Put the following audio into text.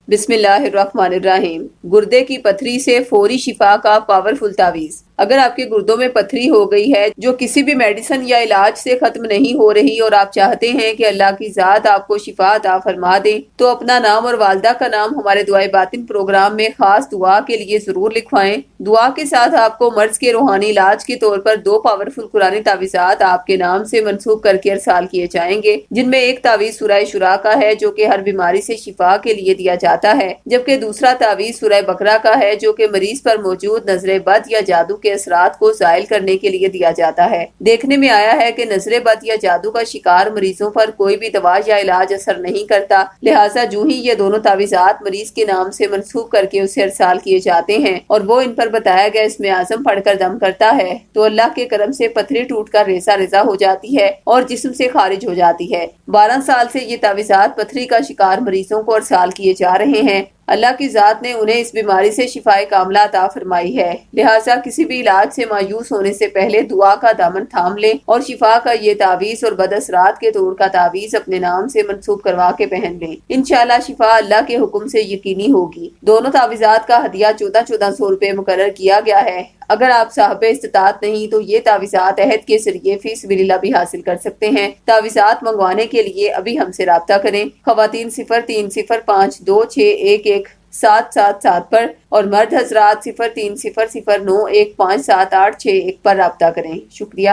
بسم اللہ الرحمن الرحیم۔ گردے کی پتھری سے فوری شفا کا پاورفل تعویذ۔ اگر آپ کے گردوں میں پتھری ہو گئی ہے جو کسی بھی میڈیسن یا علاج سے ختم نہیں ہو رہی اور آپ چاہتے ہیں کہ اللہ کی ذات آپ کو شفا عطا فرما دے تو اپنا نام اور والدہ کا نام ہمارے دعائے باطن پروگرام میں خاص دعا کے لیے ضرور لکھوائیں۔ دعا کے ساتھ آپ کو مرض کے روحانی علاج کے طور پر 2 پاورفل قرآنی تعویذات آپ کے نام سے منسوب کر کے ارسال کیے جائیں گے، جن میں ایک تعویذ سورہ شورا کا ہے جو کہ ہر بیماری سے شفا کے لیے دیا جاتا ہے، جبکہ دوسرا تعویذ سورہ بقرہ کا ہے جو کہ مریض پر موجود نظر بد یا جادو کے اثرات کو زائل کرنے کے لیے دیا جاتا ہے۔ دیکھنے میں آیا ہے کہ نظر بد یا جادو کا شکار مریضوں پر کوئی بھی دوا یا علاج اثر نہیں کرتا، لہٰذا جو ہی یہ دونوں تعویذات مریض کے نام سے منسوب کر کے اسے ارسال کیے جاتے ہیں اور وہ ان پر بتایا گیا اسم اعظم پڑھ کر دم کرتا ہے تو اللہ کے کرم سے پتھری ٹوٹ کر ریزہ ریزہ ہو جاتی ہے اور جسم سے خارج ہو جاتی ہے۔ 12 سال سے یہ تعویذات پتھری کا شکار مریضوں کو ارسال کیے جا رہے ہیں۔ اللہ کی ذات نے انہیں اس بیماری سے شفائے کاملہ عطا فرمائی ہے، لہٰذا کسی بھی علاج سے مایوس ہونے سے پہلے دعا کا دامن تھام لیں اور شفا کا یہ تعویذ اور بد اثرات کے توڑ کا تعویذ اپنے نام سے منسوب کروا کے پہن لیں۔ انشاءاللہ شفا اللہ کے حکم سے یقینی ہوگی۔ دونوں تعویذات کا ہدیہ 1400 روپے مقرر کیا گیا ہے۔ اگر آپ صاحب استطاعت نہیں تو یہ تعویذات عہد کے ذریعے فی سبیل اللہ بھی حاصل کر سکتے ہیں۔ تعویذات منگوانے کے لیے ابھی ہم سے رابطہ کریں۔ خواتین 0305211777 پر اور مرد حضرات 0300915786 پر رابطہ کریں۔ شکریہ۔